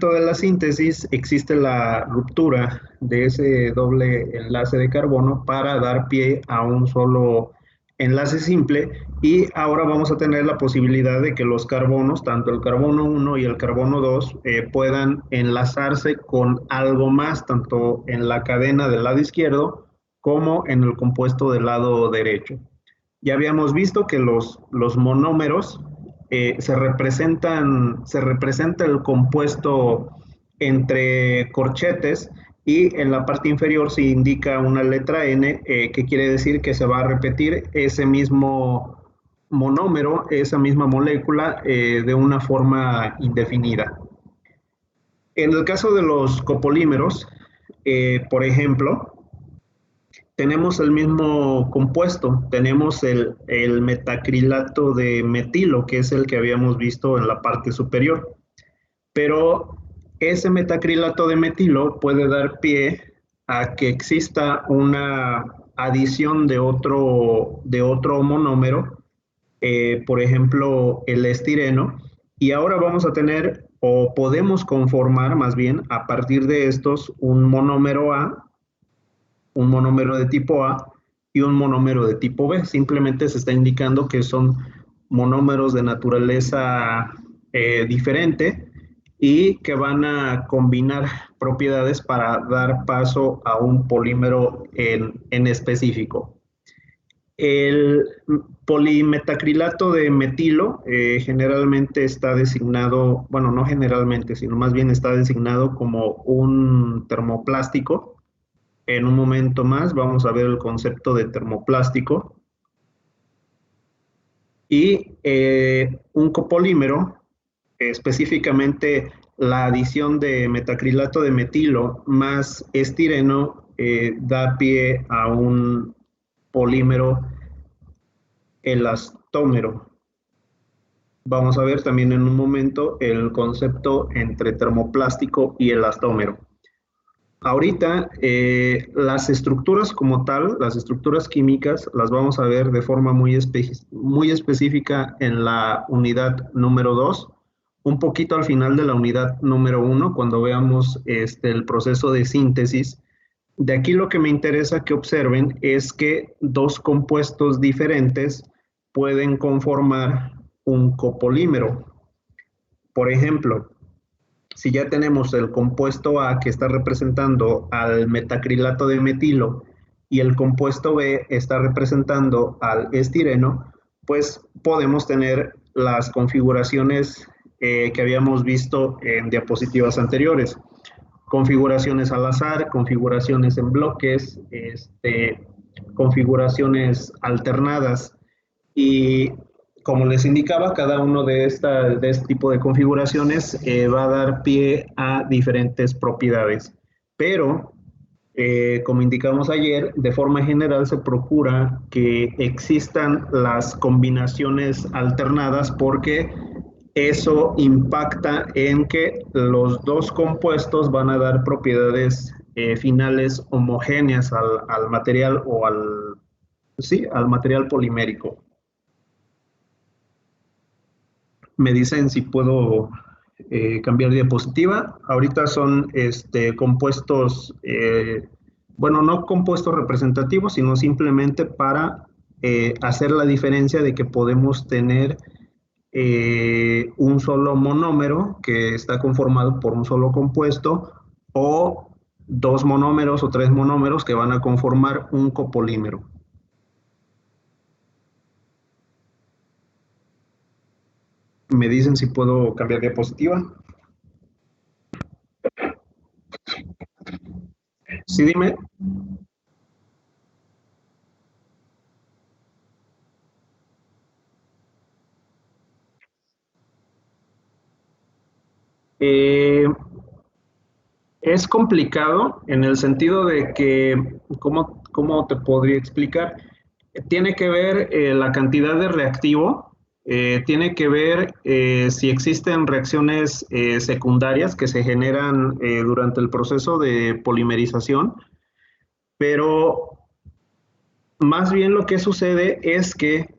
momento de la síntesis existe la ruptura de ese doble enlace de carbono para dar pie a un solo enlace simple, y ahora vamos a tener la posibilidad de que los carbonos, tanto el carbono 1 y el carbono 2, puedan enlazarse con algo más, tanto en la cadena del lado izquierdo como en el compuesto del lado derecho. Ya habíamos visto que los monómeros se representa el compuesto entre corchetes, y en la parte inferior se indica una letra N, que quiere decir que se va a repetir ese mismo monómero, esa misma molécula, de una forma indefinida. En el caso de los copolímeros, por ejemplo, tenemos el mismo compuesto, tenemos el metacrilato de metilo, que es el que habíamos visto en la parte superior, pero ese metacrilato de metilo puede dar pie a que exista una adición de otro monómero, por ejemplo, el estireno, y ahora vamos a tener, o podemos conformar más bien, a partir de estos, un monómero A, un monómero de tipo A y un monómero de tipo B. Simplemente se está indicando que son monómeros de naturaleza diferente, y que van a combinar propiedades para dar paso a un polímero en específico. El polimetacrilato de metilo generalmente está designado, bueno, no generalmente, sino más bien está designado como un termoplástico. En un momento más vamos a ver el concepto de termoplástico. Y un copolímero, específicamente la adición de metacrilato de metilo más estireno, da pie a un polímero elastómero. Vamos a ver también en un momento el concepto entre termoplástico y elastómero. Ahorita, las estructuras como tal, las estructuras químicas, las vamos a ver de forma muy específica en la unidad número 2, un poquito al final de la unidad número 1, cuando veamos el proceso de síntesis. De aquí lo que me interesa que observen es que dos compuestos diferentes pueden conformar un copolímero. Por ejemplo, si ya tenemos el compuesto A, que está representando al metacrilato de metilo, y el compuesto B está representando al estireno, pues podemos tener las configuraciones que habíamos visto en diapositivas anteriores. Configuraciones al azar, configuraciones en bloques, configuraciones alternadas. Y como les indicaba, cada uno de este tipo de configuraciones va a dar pie a diferentes propiedades. Pero, como indicamos ayer, de forma general se procura que existan las combinaciones alternadas, porque eso impacta en que los dos compuestos van a dar propiedades finales homogéneas al material, o al material polimérico. Me dicen si puedo cambiar diapositiva. Ahorita son compuestos, bueno, no compuestos representativos, sino simplemente para hacer la diferencia de que podemos tener un solo monómero que está conformado por un solo compuesto, o dos monómeros o tres monómeros que van a conformar un copolímero. Me dicen si puedo cambiar diapositiva. Sí, dime. Eh, es complicado en el sentido de que, ¿cómo te podría explicar? Tiene que ver la cantidad de reactivo, tiene que ver si existen reacciones secundarias que se generan durante el proceso de polimerización, pero más bien lo que sucede es que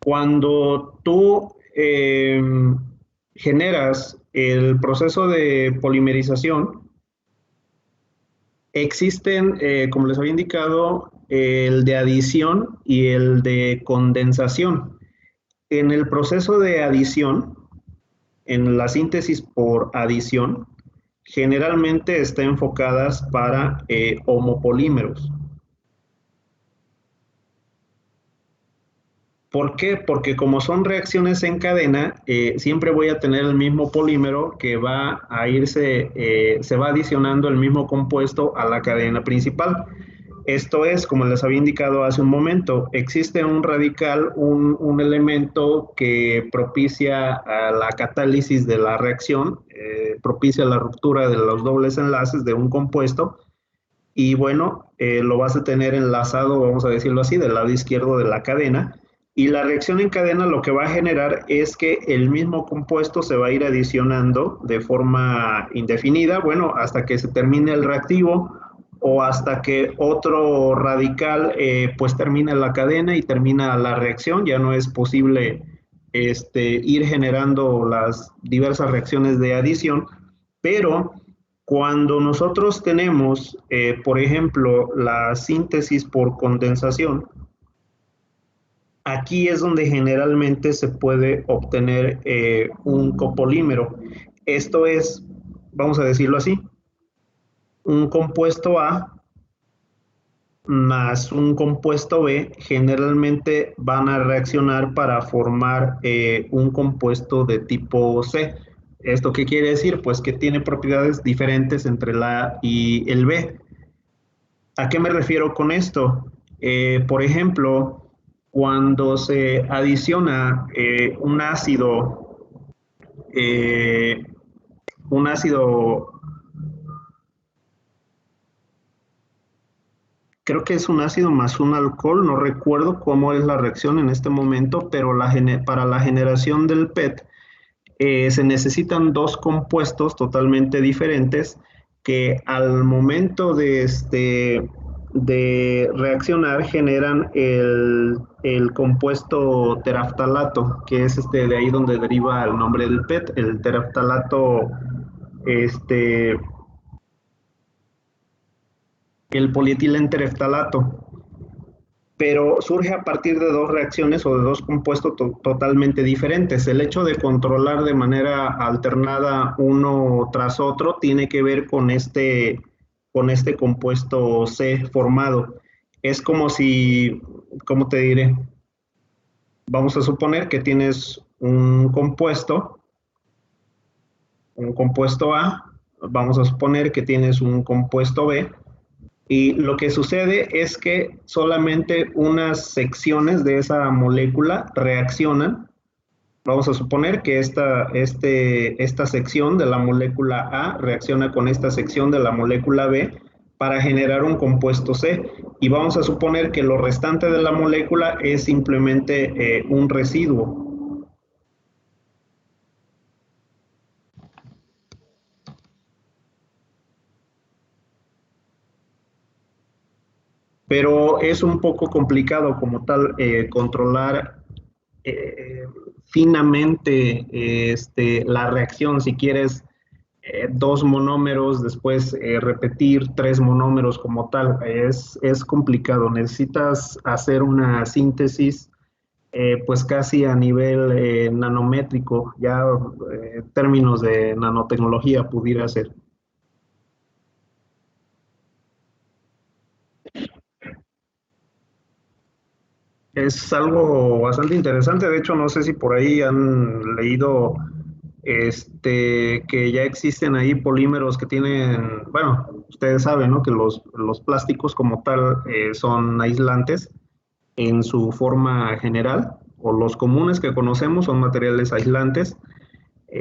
cuando tú generas El proceso de polimerización existen, como les había indicado, el de adición y el de condensación. En el proceso de adición, en la síntesis por adición, generalmente está enfocadas para homopolímeros. ¿Por qué? Porque como son reacciones en cadena, siempre voy a tener el mismo polímero que va a irse, se va adicionando el mismo compuesto a la cadena principal. Esto es, como les había indicado hace un momento, existe un radical, un elemento que propicia a la catálisis de la reacción, propicia la ruptura de los dobles enlaces de un compuesto, y bueno, lo vas a tener enlazado, vamos a decirlo así, del lado izquierdo de la cadena, y la reacción en cadena lo que va a generar es que el mismo compuesto se va a ir adicionando de forma indefinida, bueno, hasta que se termine el reactivo o hasta que otro radical pues termina la cadena y termina la reacción, ya no es posible ir generando las diversas reacciones de adición, pero cuando nosotros tenemos, por ejemplo, la síntesis por condensación, aquí es donde generalmente se puede obtener un copolímero. Esto es, vamos a decirlo así, un compuesto A más un compuesto B generalmente van a reaccionar para formar un compuesto de tipo C. ¿Esto qué quiere decir? Pues que tiene propiedades diferentes entre el A y el B. ¿A qué me refiero con esto? Por ejemplo, cuando se adiciona eh, un ácido, creo que es un ácido más un alcohol, no recuerdo cómo es la reacción en este momento, pero para la generación del PET se necesitan dos compuestos totalmente diferentes que al momento de reaccionar generan el compuesto teraftalato, que es de ahí donde deriva el nombre del PET, el teraftalato, este, el polietilentereftalato, pero surge a partir de dos reacciones o de dos compuestos totalmente diferentes. El hecho de controlar de manera alternada uno tras otro tiene que ver con este compuesto C formado. Es como si, ¿cómo te diré? Vamos a suponer que tienes un compuesto A, vamos a suponer que tienes un compuesto B, y lo que sucede es que solamente unas secciones de esa molécula reaccionan. Vamos a suponer que esta sección de la molécula A reacciona con esta sección de la molécula B para generar un compuesto C. Y vamos a suponer que lo restante de la molécula es simplemente un residuo. Pero es un poco complicado como tal controlar eh, finamente la reacción. Si quieres dos monómeros, después repetir tres monómeros como tal, es complicado. Necesitas hacer una síntesis pues casi a nivel nanométrico, ya términos de nanotecnología pudiera ser. Es algo bastante interesante. De hecho, no sé si por ahí han leído que ya existen ahí polímeros que tienen, bueno, ustedes saben, ¿no? Que los plásticos como tal son aislantes en su forma general, o los comunes que conocemos son materiales aislantes,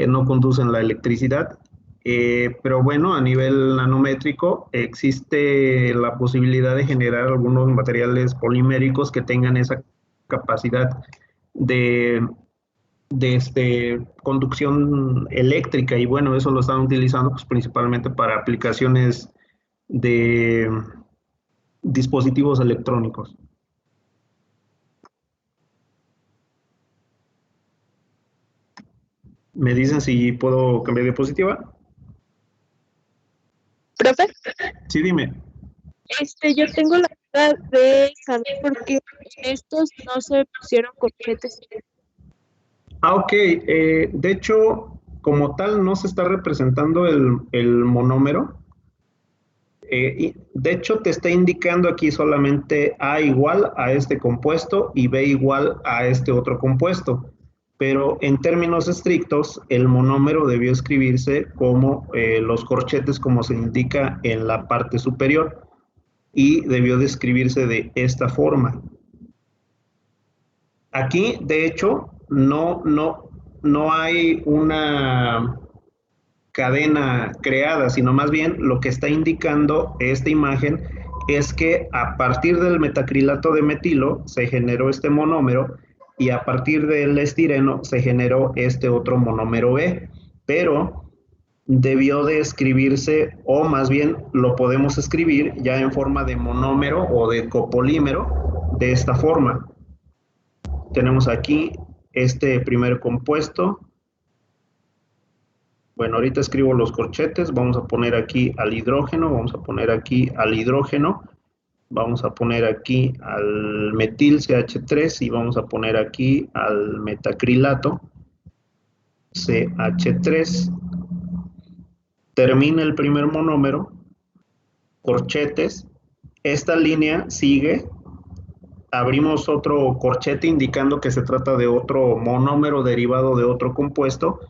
no conducen la electricidad. Pero bueno, a nivel nanométrico existe la posibilidad de generar algunos materiales poliméricos que tengan esa capacidad de, de conducción eléctrica, y bueno, eso lo están utilizando pues, principalmente para aplicaciones de dispositivos electrónicos. ¿Me dicen si puedo cambiar de diapositiva? Profe, Sí, dime. yo tengo la duda de saber por qué en estos no se pusieron corchetes. Ok. De hecho, como tal, no se está representando el monómero. Y de hecho, te está indicando aquí solamente A igual a este compuesto y B igual a este otro compuesto. Pero en términos estrictos, el monómero debió escribirse como los corchetes, como se indica en la parte superior, y debió de escribirse de esta forma. Aquí, de hecho, no hay una cadena creada, sino más bien lo que está indicando esta imagen es que a partir del metacrilato de metilo se generó este monómero y a partir del estireno se generó este otro monómero B, pero debió de escribirse, o más bien lo podemos escribir ya en forma de monómero o de copolímero de esta forma. Tenemos aquí este primer compuesto. Bueno, ahorita escribo los corchetes, vamos a poner aquí al hidrógeno, vamos a poner aquí al hidrógeno, vamos a poner aquí al metil CH3 y vamos a poner aquí al metacrilato CH3. Termina el primer monómero, corchetes, esta línea sigue, abrimos otro corchete indicando que se trata de otro monómero derivado de otro compuesto.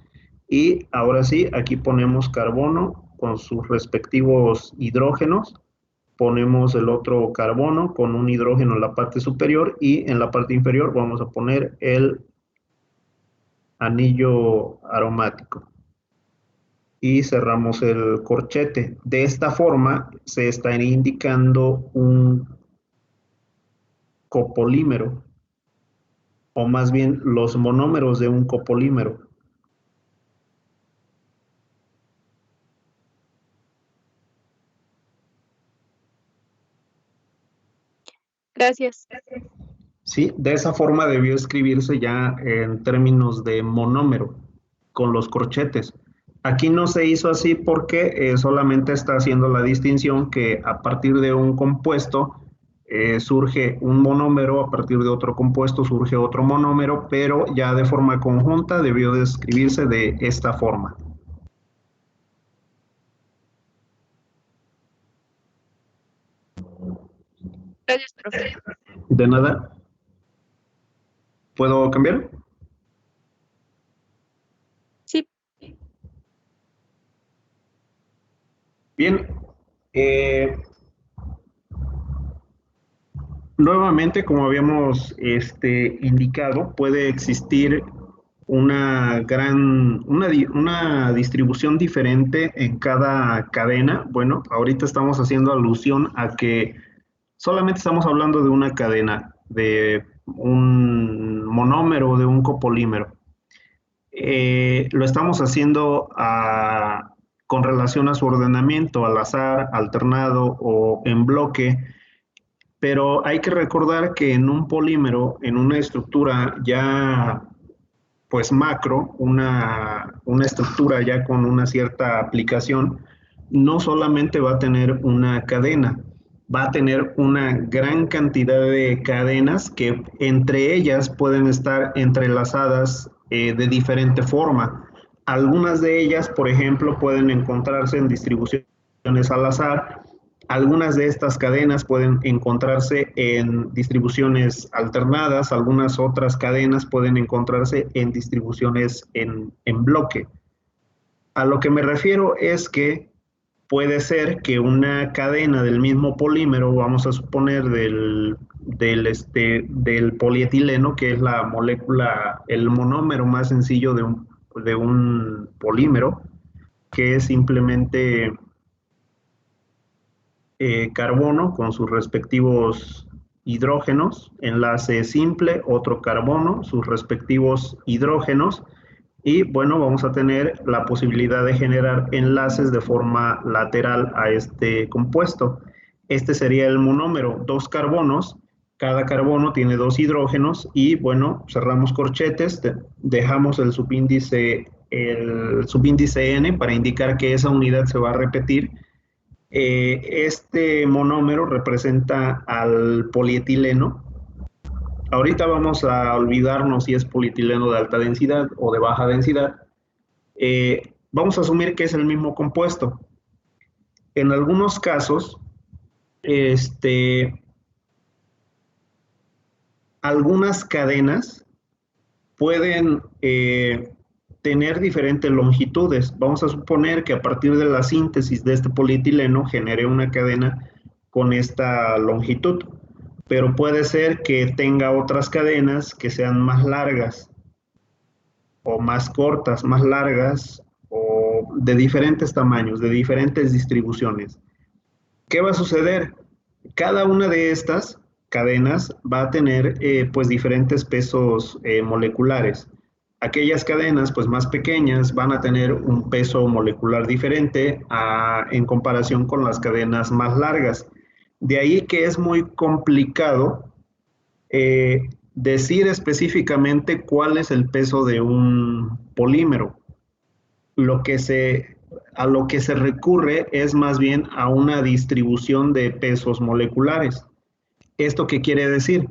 Y ahora sí, aquí ponemos carbono con sus respectivos hidrógenos, ponemos el otro carbono con un hidrógeno en la parte superior y en la parte inferior vamos a poner el anillo aromático. Y cerramos el corchete. De esta forma se está indicando un copolímero, o más bien los monómeros de un copolímero. Gracias. Sí, de esa forma debió escribirse ya en términos de monómero, con los corchetes. Aquí no se hizo así porque solamente está haciendo la distinción que a partir de un compuesto surge un monómero, a partir de otro compuesto surge otro monómero, pero ya de forma conjunta debió de escribirse de esta forma. Gracias, profe. De nada. ¿Puedo cambiar? Sí, Bien. Nuevamente, como habíamos indicado, puede existir una distribución diferente en cada cadena. Bueno, ahorita estamos haciendo alusión a que solamente estamos hablando de una cadena, de un monómero, de un copolímero. Lo estamos haciendo con relación a su ordenamiento, al azar, alternado o en bloque, pero hay que recordar que en un polímero, en una estructura ya pues macro, una estructura ya con una cierta aplicación, no solamente va a tener una cadena, va a tener una gran cantidad de cadenas que entre ellas pueden estar entrelazadas de diferente forma. Algunas de ellas, por ejemplo, pueden encontrarse en distribuciones al azar. Algunas de estas cadenas pueden encontrarse en distribuciones alternadas, algunas otras cadenas pueden encontrarse en distribuciones en bloque. A lo que me refiero es que puede ser que una cadena del mismo polímero, vamos a suponer del polietileno, que es la molécula, el monómero más sencillo de un polímero, que es simplemente carbono con sus respectivos hidrógenos, enlace simple, otro carbono, sus respectivos hidrógenos, y bueno, vamos a tener la posibilidad de generar enlaces de forma lateral a este compuesto. Este sería el monómero, dos carbonos, cada carbono tiene dos hidrógenos y bueno, cerramos corchetes, dejamos el subíndice el subíndice N para indicar que esa unidad se va a repetir. Este monómero representa al polietileno. Ahorita vamos a olvidarnos si es polietileno de alta densidad o de baja densidad. Vamos a asumir que es el mismo compuesto. En algunos casos, algunas cadenas pueden tener diferentes longitudes. Vamos a suponer que a partir de la síntesis de este polietileno genere una cadena con esta longitud, pero puede ser que tenga otras cadenas que sean más largas o más cortas, más largas o de diferentes tamaños, de diferentes distribuciones. ¿Qué va a suceder? Cada una de estas cadenas va a tener pues diferentes pesos moleculares. Aquellas cadenas pues más pequeñas van a tener un peso molecular diferente en comparación con las cadenas más largas. De ahí que es muy complicado decir específicamente cuál es el peso de un polímero. A lo que se recurre es más bien a una distribución de pesos moleculares. ¿Esto qué quiere decir?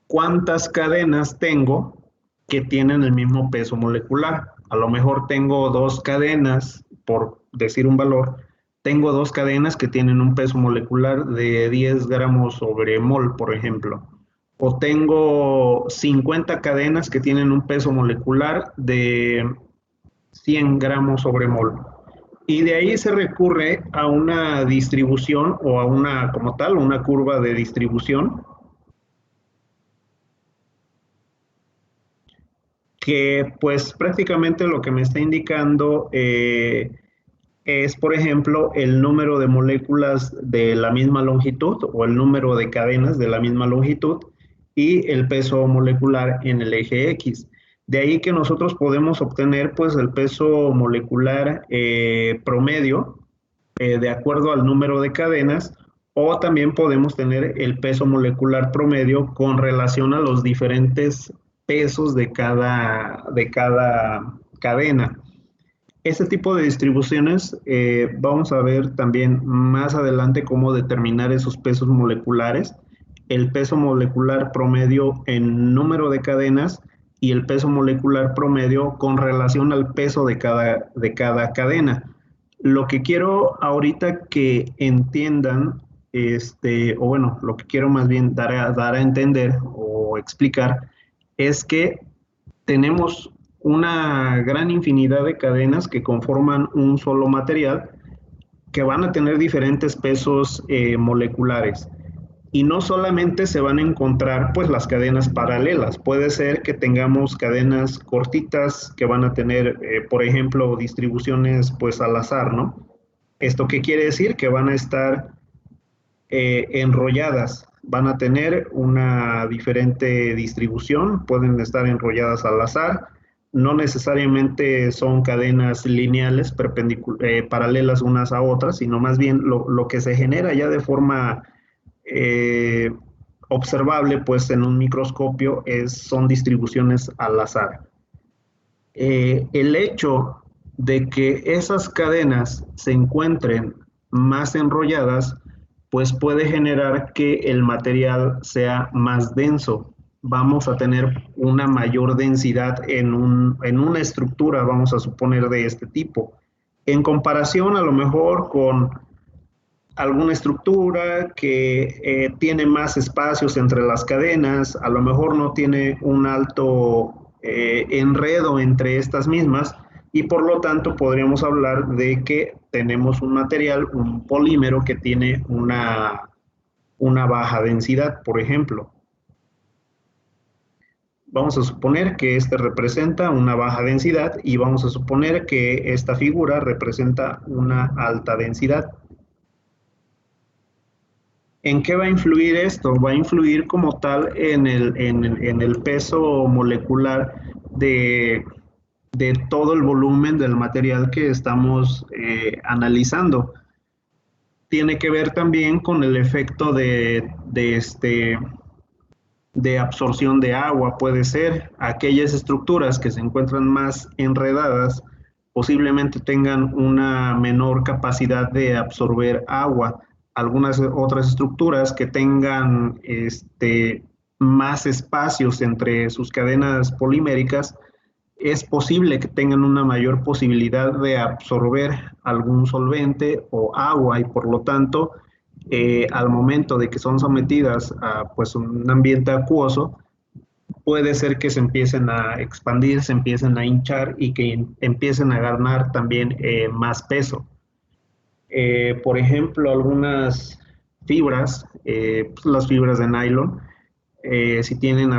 ¿Cuántas cadenas tengo que tienen el mismo peso molecular? A lo mejor tengo dos cadenas, por decir un valor, tengo dos cadenas que tienen un peso molecular de 10 gramos sobre mol, por ejemplo. O tengo 50 cadenas que tienen un peso molecular de 100 gramos sobre mol. Y de ahí se recurre a una distribución o a una, como tal, una curva de distribución que pues prácticamente lo que me está indicando es, por ejemplo, el número de moléculas de la misma longitud o el número de cadenas de la misma longitud y el peso molecular en el eje X. De ahí que nosotros podemos obtener pues el peso molecular promedio de acuerdo al número de cadenas, o también podemos tener el peso molecular promedio con relación a los diferentes pesos de cada cadena. Este tipo de distribuciones vamos a ver también más adelante cómo determinar esos pesos moleculares, el peso molecular promedio en número de cadenas y el peso molecular promedio con relación al peso de cada cadena. Lo que quiero ahorita que entiendan, o bueno, lo que quiero más bien dar a entender o explicar es que tenemos una gran infinidad de cadenas que conforman un solo material que van a tener diferentes pesos moleculares. Y no solamente se van a encontrar pues las cadenas paralelas, puede ser que tengamos cadenas cortitas que van a tener, por ejemplo, distribuciones pues al azar, ¿no? ¿Esto qué quiere decir? Que van a estar enrolladas, van a tener una diferente distribución, pueden estar enrolladas al azar, no necesariamente son cadenas lineales, paralelas unas a otras, sino más bien lo que se genera ya de forma observable pues en un microscopio son distribuciones al azar. El hecho de que esas cadenas se encuentren más enrolladas pues puede generar que el material sea más denso. Vamos a tener una mayor densidad en una estructura, vamos a suponer, de este tipo. En comparación a lo mejor con alguna estructura que tiene más espacios entre las cadenas, a lo mejor no tiene un alto enredo entre estas mismas y por lo tanto podríamos hablar de que tenemos un material, un polímero que tiene una baja densidad, por ejemplo. Vamos a suponer que este representa una baja densidad y vamos a suponer que esta figura representa una alta densidad. ¿En qué va a influir esto? Va a influir como tal en el peso molecular de todo el volumen del material que estamos analizando. Tiene que ver también con el efecto de absorción de agua, puede ser. Aquellas estructuras que se encuentran más enredadas posiblemente tengan una menor capacidad de absorber agua. Algunas otras estructuras que tengan más espacios entre sus cadenas poliméricas, es posible que tengan una mayor posibilidad de absorber algún solvente o agua y por lo tanto, al momento de que son sometidas a pues, un ambiente acuoso, puede ser que se empiecen a expandir, se empiecen a hinchar y que empiecen a ganar también más peso. Por ejemplo, algunas fibras, pues las fibras de nylon, si tienen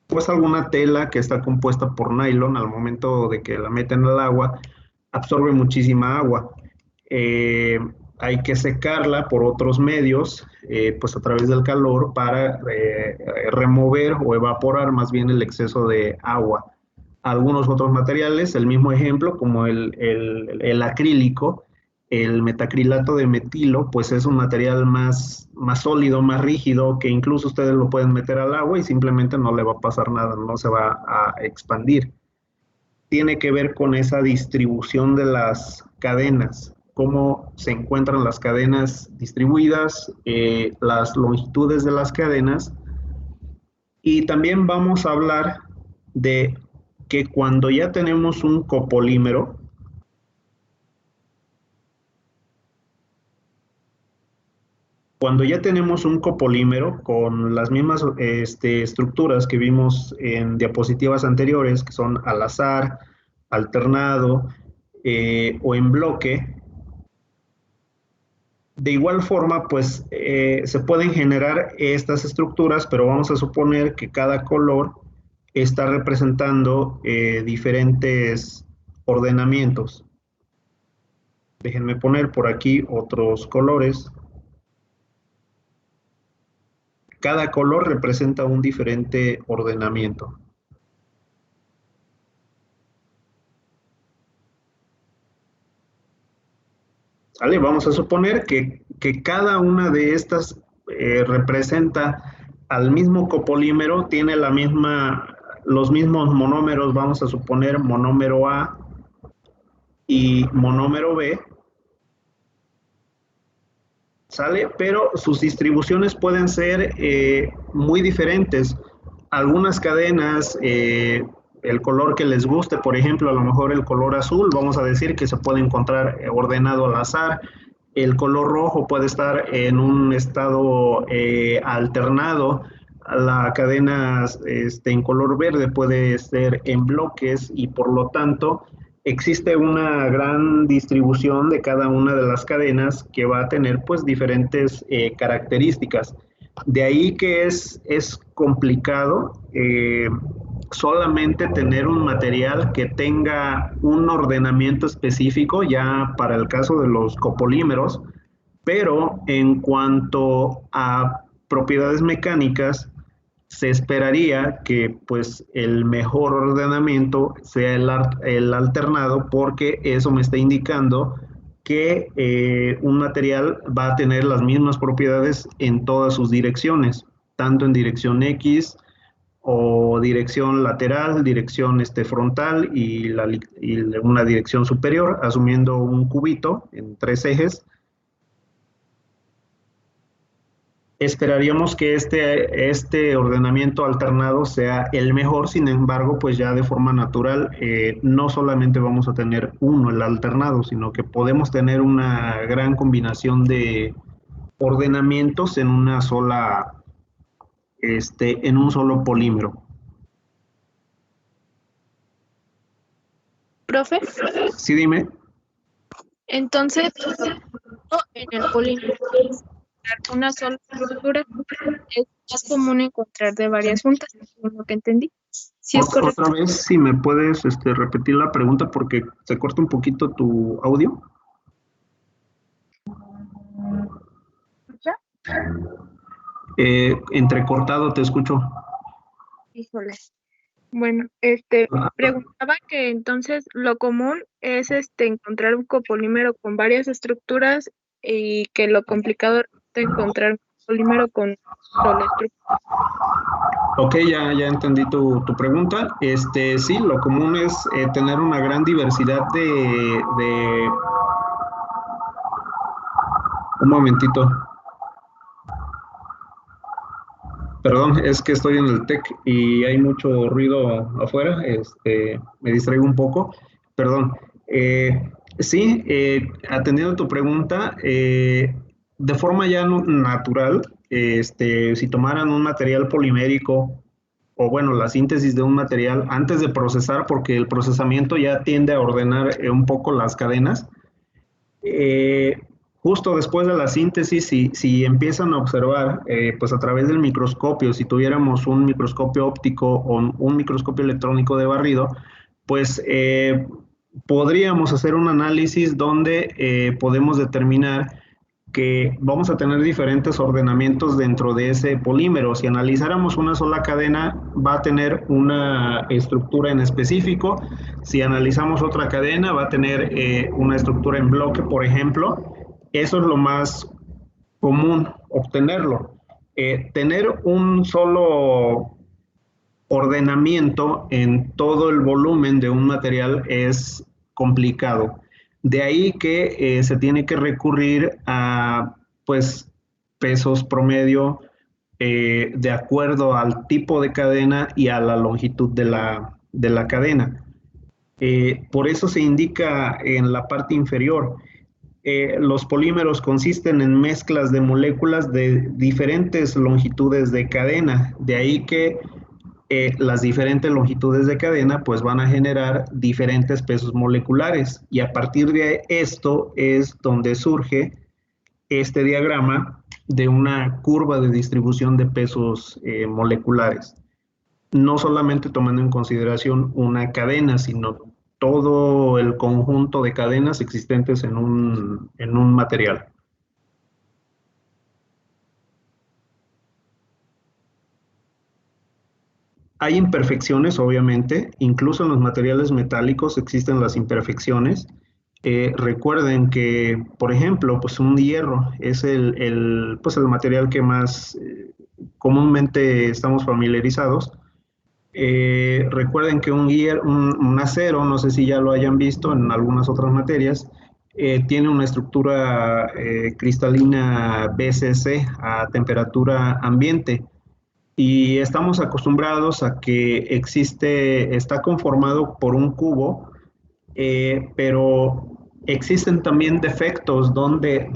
pues alguna tela que está compuesta por nylon, al momento de que la meten al agua, absorbe muchísima agua. Eh, Hay que secarla por otros medios, pues a través del calor, para remover o evaporar más bien el exceso de agua. Algunos otros materiales, el mismo ejemplo, como el acrílico, el metacrilato de metilo, pues es un material más sólido, más rígido, que incluso ustedes lo pueden meter al agua y simplemente no le va a pasar nada, no se va a expandir. Tiene que ver con esa distribución de las cadenas, cómo se encuentran las cadenas distribuidas, las longitudes de las cadenas, y también vamos a hablar de que cuando ya tenemos un copolímero, con las mismas estructuras que vimos en diapositivas anteriores, que son al azar, alternado o en bloque, de igual forma, pues se pueden generar estas estructuras, pero vamos a suponer que cada color está representando diferentes ordenamientos. Déjenme poner por aquí otros colores. Cada color representa un diferente ordenamiento. ¿Vale? Vamos a suponer que cada una de estas representa al mismo copolímero, tiene los mismos monómeros, vamos a suponer monómero A y monómero B, ¿sale? Pero sus distribuciones pueden ser muy diferentes. Algunas cadenas, el color que les guste, por ejemplo, a lo mejor el color azul, vamos a decir que se puede encontrar ordenado al azar. El color rojo puede estar en un estado alternado. La cadena en color verde puede ser en bloques y por lo tanto existe una gran distribución de cada una de las cadenas que va a tener pues diferentes características. De ahí que es complicado solamente tener un material que tenga un ordenamiento específico ya para el caso de los copolímeros, pero en cuanto a propiedades mecánicas, se esperaría que pues el mejor ordenamiento sea el alternado, porque eso me está indicando que un material va a tener las mismas propiedades en todas sus direcciones, tanto en dirección X o dirección lateral, dirección frontal y una dirección superior, asumiendo un cubito en 3 ejes. Esperaríamos que este ordenamiento alternado sea el mejor, sin embargo, pues ya de forma natural, no solamente vamos a tener uno, el alternado, sino que podemos tener una gran combinación de ordenamientos en en un solo polímero. Profe, Sí, dime. entonces, en el polímero, una sola estructura es más común encontrar de varias juntas, según lo que entendí. ¿Sí es correcto? Otra vez, si me puedes repetir la pregunta porque se corta un poquito tu audio. ¿Ya? Entrecortado te escucho. Híjole. Bueno, preguntaba que entonces lo común es encontrar un copolímero con varias estructuras y que lo complicado es encontrar polímero con solo estructura. Ok, ya entendí tu pregunta. Sí, lo común es tener una gran diversidad de... Un momentito. Perdón, es que estoy en el TEC y hay mucho ruido afuera. Me distraigo un poco. Perdón. Sí, atendiendo tu pregunta, de forma ya natural, si tomaran un material polimérico o bueno, la síntesis de un material antes de procesar, porque el procesamiento ya tiende a ordenar un poco las cadenas. Eh, Justo después de la síntesis, si empiezan a observar, pues a través del microscopio, si tuviéramos un microscopio óptico o un microscopio electrónico de barrido, pues podríamos hacer un análisis donde podemos determinar que vamos a tener diferentes ordenamientos dentro de ese polímero. Si analizáramos una sola cadena, va a tener una estructura en específico. Si analizamos otra cadena, va a tener una estructura en bloque, por ejemplo. Eso es lo más común, obtenerlo. Tener un solo ordenamiento en todo el volumen de un material es complicado. De ahí que se tiene que recurrir a pues pesos promedio de acuerdo al tipo de cadena y a la longitud de la cadena. Por eso se indica en la parte inferior. Los polímeros consisten en mezclas de moléculas de diferentes longitudes de cadena. De ahí que las diferentes longitudes de cadena pues van a generar diferentes pesos moleculares y a partir de esto es donde surge este diagrama de una curva de distribución de pesos moleculares, no solamente tomando en consideración una cadena, sino todo el conjunto de cadenas existentes en un material. Hay imperfecciones, obviamente, incluso en los materiales metálicos existen las imperfecciones. Recuerden que, por ejemplo, pues un hierro es pues el material que más comúnmente estamos familiarizados. Recuerden que un acero, no sé si ya lo hayan visto en algunas otras materias, tiene una estructura cristalina BCC a temperatura ambiente y estamos acostumbrados a que está conformado por un cubo, pero existen también defectos donde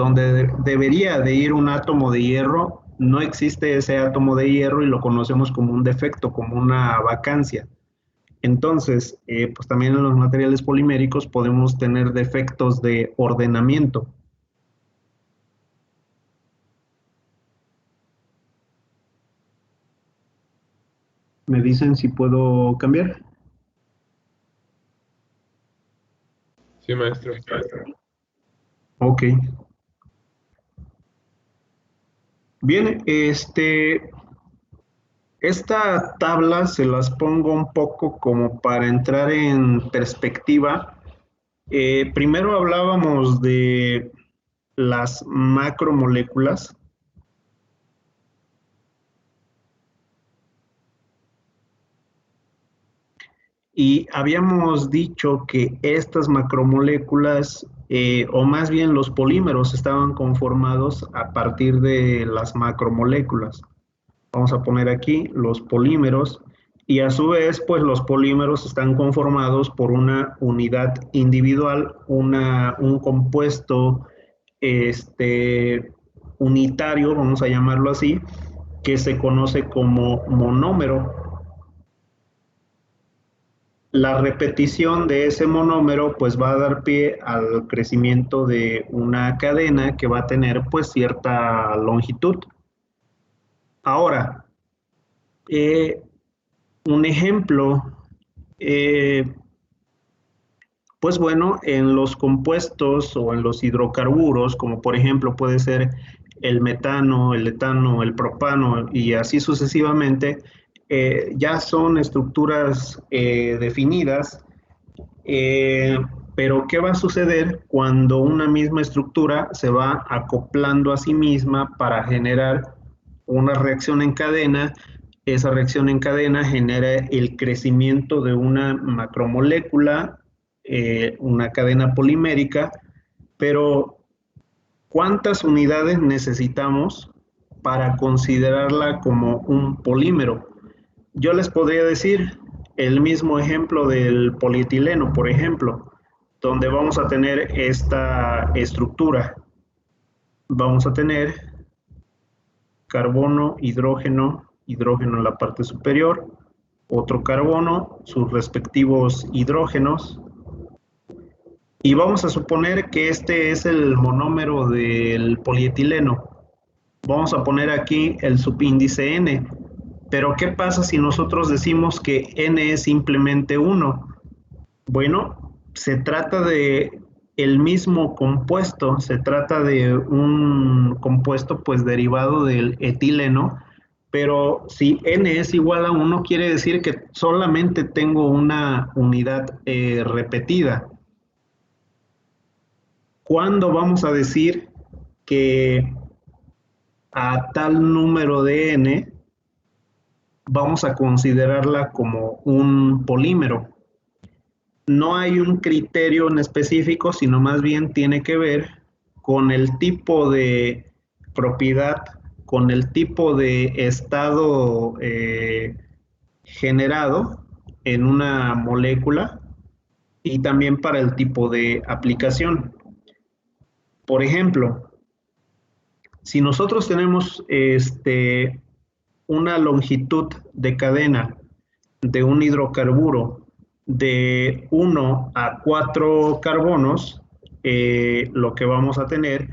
debería de ir un átomo de hierro, no existe ese átomo de hierro y lo conocemos como un defecto, como una vacancia. Entonces, pues también en los materiales poliméricos podemos tener defectos de ordenamiento. ¿Me dicen si puedo cambiar? Sí, maestro. Ok. Bien, esta tabla se las pongo un poco como para entrar en perspectiva. Primero hablábamos de las macromoléculas. Y habíamos dicho que estas macromoléculas, o más bien los polímeros, estaban conformados a partir de las macromoléculas. Vamos a poner aquí los polímeros y a su vez, pues los polímeros están conformados por una unidad individual, un compuesto unitario, vamos a llamarlo así, que se conoce como monómero. La repetición de ese monómero pues va a dar pie al crecimiento de una cadena que va a tener pues cierta longitud. Ahora, un ejemplo, pues bueno, en los compuestos o en los hidrocarburos, como por ejemplo puede ser el metano, el etano, el propano y así sucesivamente, ya son estructuras definidas, pero ¿qué va a suceder cuando una misma estructura se va acoplando a sí misma para generar una reacción en cadena. Esa reacción en cadena genera el crecimiento de una macromolécula, una cadena polimérica, pero ¿cuántas unidades necesitamos para considerarla como un polímero? Yo les podría decir el mismo ejemplo del polietileno, por ejemplo, donde vamos a tener esta estructura. Vamos a tener carbono, hidrógeno, hidrógeno en la parte superior, otro carbono, sus respectivos hidrógenos, y vamos a suponer que este es el monómero del polietileno. Vamos a poner aquí el subíndice N, pero ¿qué pasa si nosotros decimos que N es simplemente 1? Bueno, se trata de el mismo compuesto, se trata de un compuesto pues derivado del etileno, pero si N es igual a 1 quiere decir que solamente tengo una unidad repetida. ¿Cuándo vamos a decir que a tal número de N vamos a considerarla como un polímero? No hay un criterio en específico, sino más bien tiene que ver con el tipo de propiedad, con el tipo de estado generado en una molécula y también para el tipo de aplicación. Por ejemplo, si nosotros tenemos una longitud de cadena de un hidrocarburo de 1 a 4 carbonos, lo que vamos a tener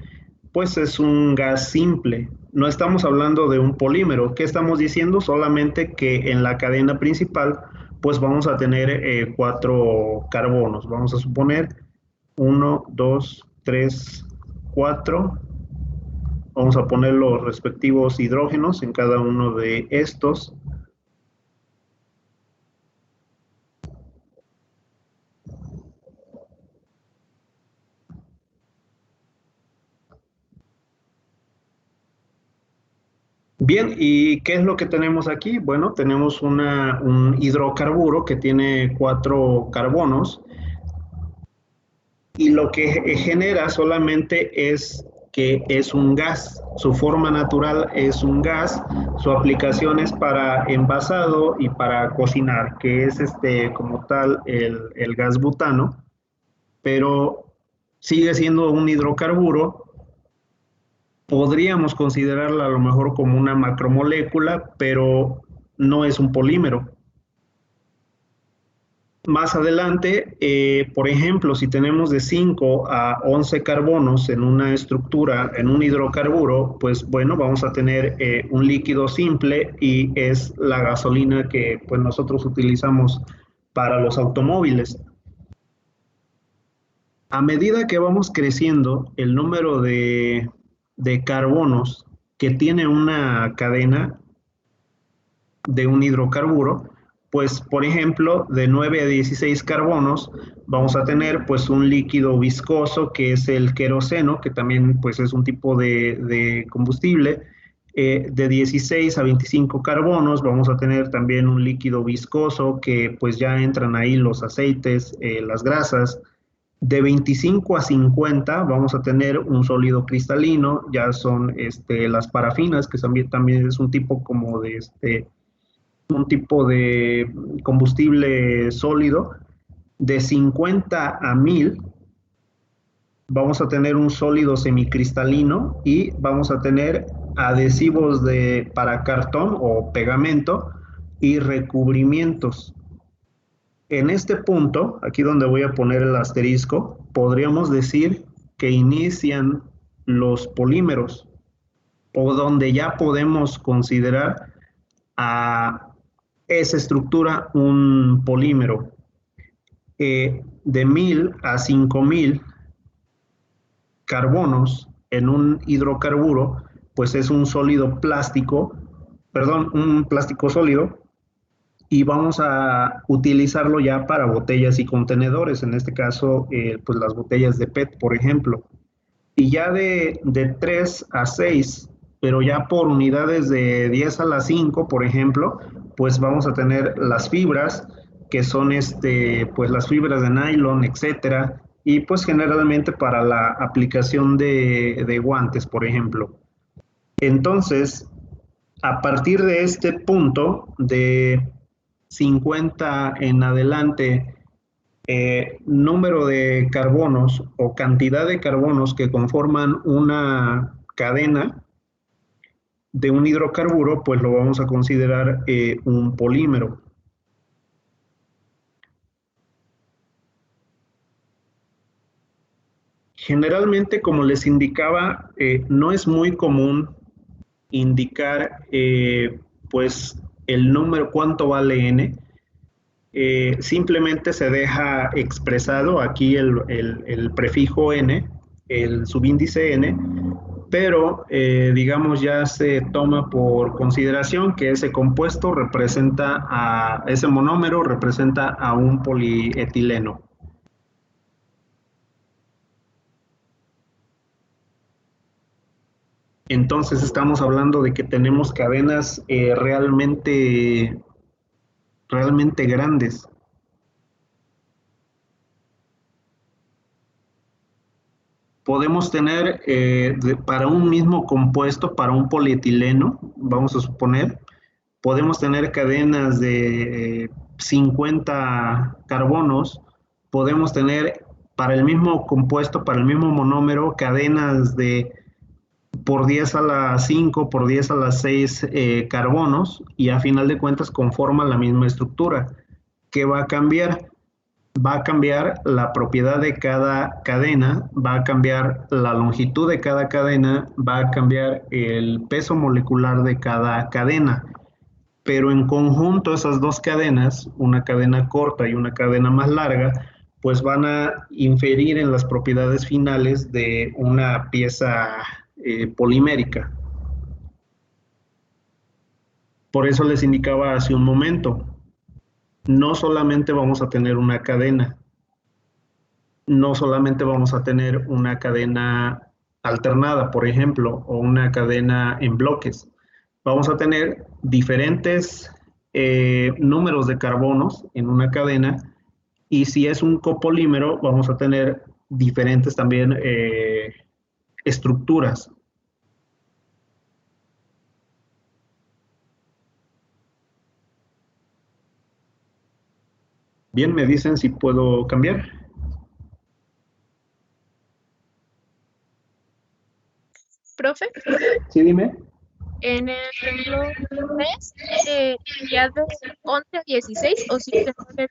pues es un gas simple. No estamos hablando de un polímero. ¿Qué estamos diciendo? Solamente que en la cadena principal pues vamos a tener 4 carbonos. Vamos a suponer 1, 2, 3, 4. Vamos a poner los respectivos hidrógenos en cada uno de estos. Bien, ¿y qué es lo que tenemos aquí? Bueno, tenemos un hidrocarburo que tiene 4 carbonos y lo que genera solamente es que es un gas. Su forma natural es un gas, su aplicación es para envasado y para cocinar, que es como tal el gas butano, pero sigue siendo un hidrocarburo. Podríamos considerarla a lo mejor como una macromolécula, pero no es un polímero. Más adelante, por ejemplo, si tenemos de 5 a 11 carbonos en una estructura, en un hidrocarburo, pues bueno, vamos a tener un líquido simple y es la gasolina que pues nosotros utilizamos para los automóviles. A medida que vamos creciendo, el número de carbonos que tiene una cadena de un hidrocarburo, pues por ejemplo de 9 a 16 carbonos vamos a tener pues un líquido viscoso que es el queroseno, que también pues es un tipo de combustible. De 16 a 25 carbonos vamos a tener también un líquido viscoso que pues ya entran ahí los aceites, las grasas. De 25 a 50 vamos a tener un sólido cristalino, ya son las parafinas, que también es un tipo como de un tipo de combustible sólido. De 50 a 1000 vamos a tener un sólido semicristalino y vamos a tener adhesivos para cartón o pegamento y recubrimientos. En este punto, aquí donde voy a poner el asterisco, podríamos decir que inician los polímeros, o donde ya podemos considerar a esa estructura un polímero. De 1000 a 5000 carbonos en un hidrocarburo, pues es un sólido plástico, perdón, un plástico sólido, y vamos a utilizarlo ya para botellas y contenedores, en este caso, pues las botellas de PET, por ejemplo. Y ya de 3 a 6 pero ya por unidades de 10 a la 5, por ejemplo, pues vamos a tener las fibras, que son pues las fibras de nylon, etcétera, y pues generalmente para la aplicación de guantes, por ejemplo. Entonces, a partir de este punto de 50 en adelante, número de carbonos o cantidad de carbonos que conforman una cadena de un hidrocarburo, pues lo vamos a considerar un polímero. Generalmente, como les indicaba, no es muy común indicar pues el número, cuánto vale n. Simplemente se deja expresado aquí el prefijo n, el subíndice n, pero digamos ya se toma por consideración que ese compuesto representa ese monómero representa a un polietileno. Entonces estamos hablando de que tenemos cadenas realmente grandes. Podemos tener para un mismo compuesto, para un polietileno, vamos a suponer, podemos tener cadenas de 50 carbonos, podemos tener para el mismo compuesto, para el mismo monómero, cadenas de por 10 a la 5, por 10 a la 6 carbonos, y a final de cuentas conforman la misma estructura. ¿Qué va a cambiar? Va a cambiar la propiedad de cada cadena, va a cambiar la longitud de cada cadena, va a cambiar el peso molecular de cada cadena. Pero en conjunto esas dos cadenas, una cadena corta y una cadena más larga, pues van a inferir en las propiedades finales de una pieza polimérica. Por eso les indicaba hace un momento, no solamente vamos a tener una cadena, no solamente vamos a tener una cadena alternada, por ejemplo, o una cadena en bloques. Vamos a tener diferentes números de carbonos en una cadena, y si es un copolímero, vamos a tener diferentes también estructuras. Bien, me dicen si puedo cambiar. Profe, Sí, dime. en el renglón 3, ¿ya de 11 a 16 o simplemente?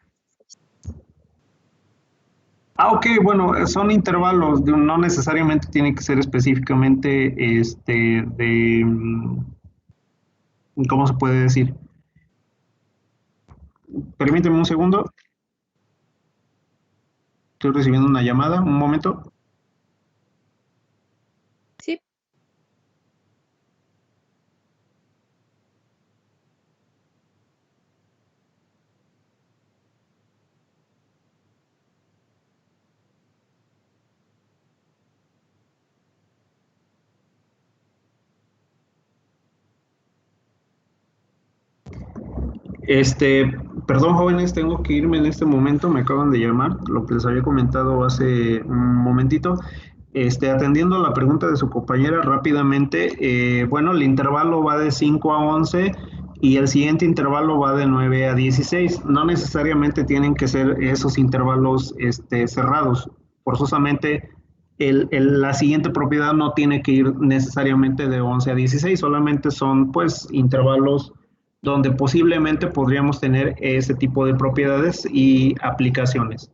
Ok, bueno, son intervalos, no necesariamente tiene que ser específicamente ¿cómo se puede decir? Permíteme un segundo. Estoy recibiendo una llamada, un momento. Sí. Perdón, jóvenes, tengo que irme en este momento, me acaban de llamar, lo que les había comentado hace un momentito. Atendiendo la pregunta de su compañera rápidamente, bueno, el intervalo va de 5 a 11 y el siguiente intervalo va de 9 a 16. No necesariamente tienen que ser esos intervalos cerrados. Forzosamente, la siguiente propiedad no tiene que ir necesariamente de 11 a 16, solamente son pues intervalos donde posiblemente podríamos tener ese tipo de propiedades y aplicaciones.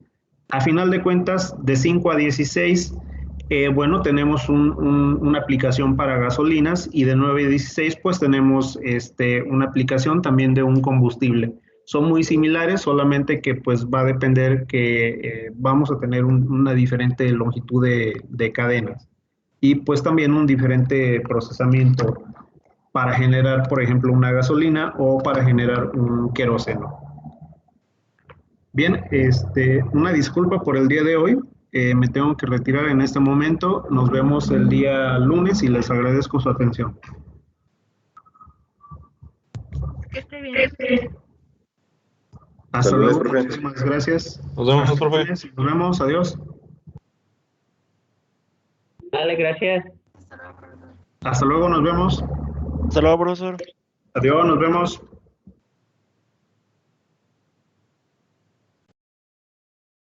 A final de cuentas, de 5 a 16, bueno, tenemos una aplicación para gasolinas, y de 9 a 16, pues tenemos una aplicación también de un combustible. Son muy similares, solamente que pues va a depender que vamos a tener una diferente longitud de cadenas, y pues también un diferente procesamiento para generar, por ejemplo, una gasolina o para generar un queroseno. Bien, una disculpa por el día de hoy. Me tengo que retirar en este momento. Nos vemos el día lunes y les agradezco su atención. bien. Hasta Saludos, luego, profe. muchísimas gracias. Nos vemos, profe. Nos vemos, adiós. Dale, gracias. Hasta luego, nos vemos. Hasta luego, profesor. Adiós, nos vemos.